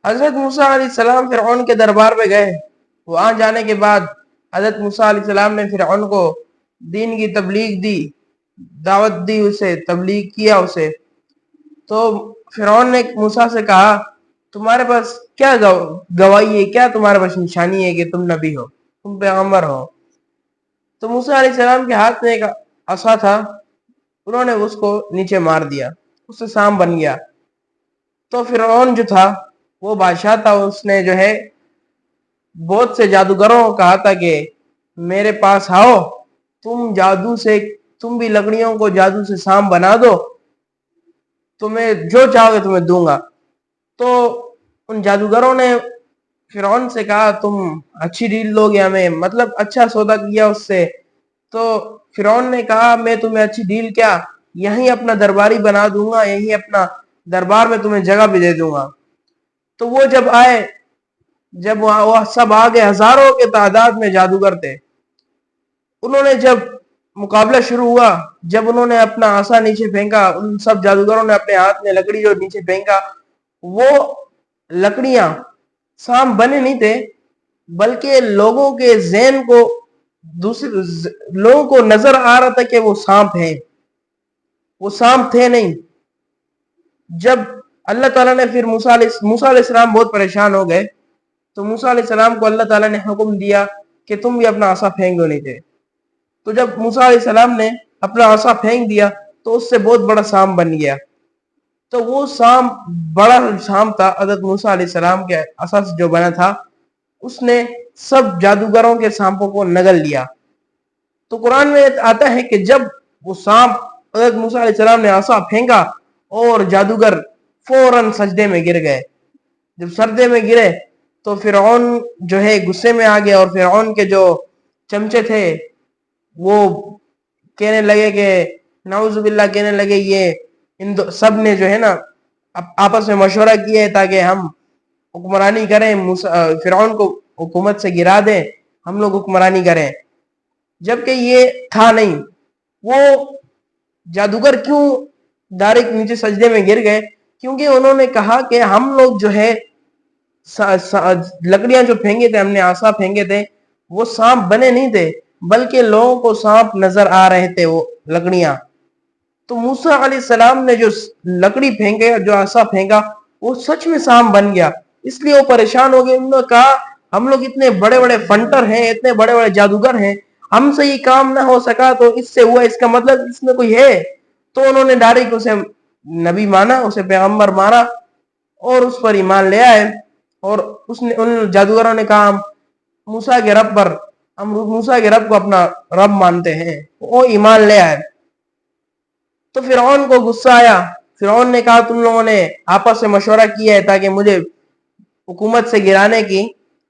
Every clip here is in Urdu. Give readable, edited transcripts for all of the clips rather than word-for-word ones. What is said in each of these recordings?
حضرت موسیٰ علیہ السلام فرعون کے دربار میں گئے. وہاں جانے کے بعد حضرت موسیٰ علیہ السلام نے فرعون کو دین کی تبلیغ دی، دعوت دی، اسے تبلیغ کیا اسے. تو فرعون نے موسیٰ سے کہا تمہارے پاس کیا گواہی ہے، کیا تمہارے پاس نشانی ہے کہ تم نبی ہو، تم پیغمبر ہو؟ تو موسیٰ علیہ السلام کے ہاتھ میں ایک عصا تھا، انہوں نے اس کو نیچے مار دیا، اس سے سام بن گیا. تو فرعون جو تھا وہ بادشاہ تھا، اس نے جو ہے بہت سے جادوگروں کو کہا تھا کہ میرے پاس آؤ، تم جادو سے، تم بھی لکڑیوں کو جادو سے سام بنا دو، تمہیں جو چاہو گے تمہیں دوں گا. تو ان جادوگروں نے فرعون سے کہا تم اچھی ڈیل دو گے ہمیں، مطلب اچھا سودا کیا اس سے. تو فرعون نے کہا میں تمہیں اچھی ڈیل کیا، یہیں اپنا درباری بنا دوں گا، یہیں اپنا دربار میں تمہیں جگہ بھی دے دوں گا. تو وہ جب آئے، جب وہ سب آگے، ہزاروں کے تعداد میں جادوگر تھے، انہوں نے جب مقابلہ شروع ہوا، جب انہوں نے اپنا عصا نیچے پھینکا، ان سب جادوگروں نے اپنے ہاتھ میں لکڑی جو نیچے پھینکا، وہ لکڑیاں سام بنے نہیں تھے، بلکہ لوگوں کے ذہن کو، دوسرے لوگوں کو نظر آ رہا تھا کہ وہ سانپ ہیں، وہ سانپ تھے نہیں. جب اللہ تعالیٰ نے پھر موسیٰ علیہ السلام بہت پریشان ہو گئے، تو موسیٰ علیہ السلام کو اللہ تعالیٰ نے حکم دیا کہ تم بھی اپنا عصا پھینک دو نیچے. تو جب موسیٰ علیہ السلام نے اپنا عصا پھینک دیا تو اس سے بہت بڑا سانپ بن گیا. تو وہ سانپ، بڑا سانپ تھا، حضرت موسیٰ علیہ السلام کے عصا سے جو بنا تھا، اس نے سب جادوگروں کے سانپوں کو نگل لیا. تو قرآن میں آتا ہے کہ جب وہ سانپ، حضرت موسیٰ علیہ السلام نے عصا پھینکا اور جادوگر فوراً سجدے میں گر گئے. جب سجدے میں گرے تو فرعون جو ہے غصے میں آ گیا، اور فرعون کے جو چمچے تھے وہ کہنے لگے کہ نعوذ باللہ، کہنے لگے یہ سب نے جو ہے نا آپس میں مشورہ کیا ہے تاکہ ہم حکمرانی کریں، فرعون کو حکومت سے گرا دیں، ہم لوگ حکمرانی کریں. جبکہ یہ تھا نہیں. وہ جادوگر کیوں ڈائریکٹ نیچے سجدے میں گر گئے؟ کیونکہ انہوں نے کہا کہ ہم لوگ جو ہے لکڑیاں جو پھینکے تھے، ہم نے عصا پھینکے تھے، وہ سانپ بنے نہیں تھے، بلکہ لوگوں کو سانپ نظر آ رہے تھے وہ لکڑیاں. تو موسیٰ علیہ السلام نے جو لکڑی پھینکے، جو عصا پھینکا، وہ سچ میں سانپ بن گیا. اس لیے وہ پریشان ہو گئے. انہوں نے کہا ہم لوگ اتنے بڑے بڑے فنٹر ہیں، اتنے بڑے بڑے جادوگر ہیں، ہم سے یہ کام نہ ہو سکا تو اس سے ہوا، اس کا مطلب اس میں کوئی ہے. تو انہوں نے ڈائریکٹ اسے نبی مانا، اسے پیغمبر مانا اور اس پر ایمان لے آئے. اور ان جادوگروں نے کہا ہم موسیٰ کے رب پر، ہم موسیٰ کے رب کو اپنا رب مانتے ہیں، وہ ایمان لے آئے. تو فرعون کو غصہ آیا. فرعون نے کہا تم لوگوں نے آپس سے مشورہ کیا ہے تاکہ مجھے حکومت سے گرانے کی،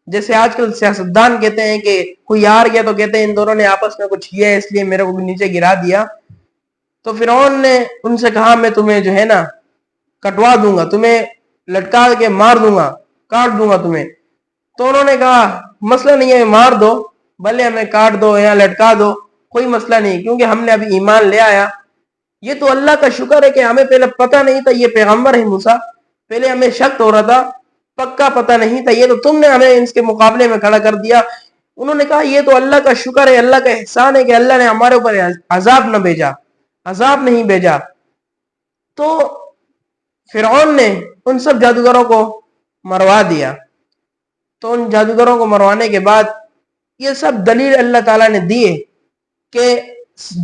جیسے آج کل سیاستدان کہتے ہیں کہ کوئی ہار گیا تو کہتے ہیں ان دونوں نے آپس میں کچھ کیا ہے اس لیے میرے کو نیچے گرا دیا. تو فرعون نے ان سے کہا میں تمہیں جو ہے نا کٹوا دوں گا، تمہیں لٹکا کے مار دوں گا، کاٹ دوں گا تمہیں. تو انہوں نے کہا مسئلہ نہیں ہے، مار دو، بھلے ہمیں کاٹ دو یا لٹکا دو، کوئی مسئلہ نہیں، کیونکہ ہم نے ابھی ایمان لے آیا. یہ تو اللہ کا شکر ہے کہ ہمیں پہلے پتہ نہیں تھا یہ پیغمبر ہے موسیٰ، پہلے ہمیں شک ہو رہا تھا، پکا پتہ نہیں تھا، یہ تو تم نے ہمیں اس کے مقابلے میں کھڑا کر دیا. انہوں نے کہا یہ تو اللہ کا شکر ہے، اللہ کا احسان ہے کہ اللہ نے ہمارے اوپر عذاب نہ بھیجا، عذاب نہیں بھیجا. تو فرعون نے ان سب جادوگروں کو مروا دیا. تو ان جادوگروں کو مروانے کے بعد یہ سب دلیل اللہ تعالیٰ نے دیے کہ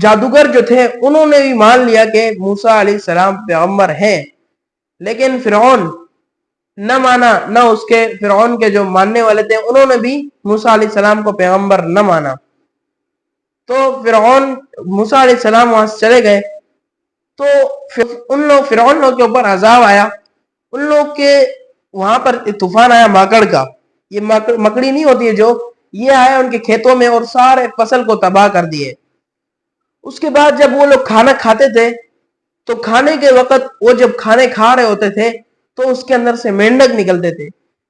جادوگر جو تھے انہوں نے بھی مان لیا کہ موسیٰ علیہ السلام پیغمبر ہیں، لیکن فرعون نہ مانا، نہ اس کے فرعون کے جو ماننے والے تھے انہوں نے بھی موسیٰ علیہ السلام کو پیغمبر نہ مانا. تو موسیٰ علیہ السلام وہاں سے چلے گئے. تو فرعون لوگ کے اوپر عذاب آیا. ان لوگ کے وہاں پر طوفان آیا ماکڑ کا. یہ مکڑی نہیں ہوتی ہے جو، یہ آیا ان کے کھیتوں میں اور سارے فصل کو تباہ کر دیے. اس کے بعد جب وہ لوگ کھانا کھاتے تھے تو کھانے کے وقت وہ جب کھانے کھا رہے ہوتے تھے تو اس کے اندر سے مینڈک نکلتے تھے.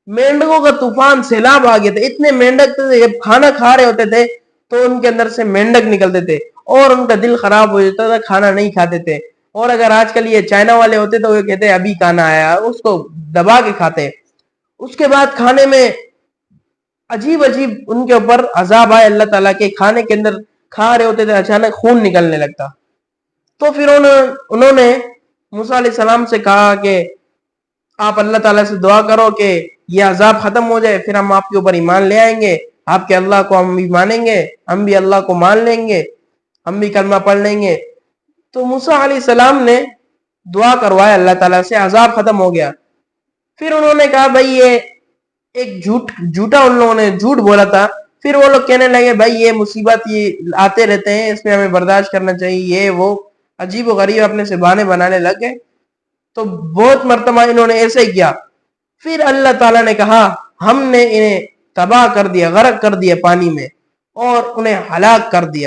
مینڈکوں کا طوفان سیلاب آ گئے تھے، اتنے مینڈک تھے، جب کھانا کھا رہے ہوتے تھے تو ان کے اندر سے مینڈک نکلتے تھے اور ان کا دل خراب ہو جاتا تھا، کھانا نہیں کھاتے تھے. اور اگر آج کل یہ چائنا والے ہوتے تو وہ کہتے ابھی کھانا آیا، اس کو دبا کے کھاتے. اس کے بعد کھانے میں عجیب عجیب ان کے اوپر عذاب آئے اللہ تعالیٰ کے. کھانے کے اندر کھا رہے ہوتے تھے, اچانک خون نکلنے لگتا. تو پھر انہوں نے موسیٰ علیہ السلام سے کہا کہ آپ اللہ تعالیٰ سے دعا کرو کہ یہ عذاب ختم ہو جائے, پھر ہم آپ کے اوپر ایمان لے آئیں گے, آپ کے اللہ کو ہم بھی مانیں گے, ہم بھی اللہ کو مان لیں گے, ہم بھی کلمہ پڑھ لیں گے. تو موسیٰ علیہ السلام نے دعا کروایا اللہ تعالیٰ سے, عذاب ختم ہو گیا. پھر انہوں نے کہا بھائی یہ ایک جھوٹا ان لوگوں نے جھوٹ بولا تھا. پھر وہ لوگ کہنے لگے بھائی یہ مصیبت یہ آتے رہتے ہیں, اس میں ہمیں برداشت کرنا چاہیے, یہ وہ عجیب و غریب اپنے سے بہانے بنانے لگ گئے. تو بہت مرتبہ انہوں نے ایسے ہی کیا. پھر اللہ تعالیٰ نے کہا ہم نے انہیں تباہ کر دیا, غرق کر دیا پانی میں, اور انہیں ہلاک کر دیا.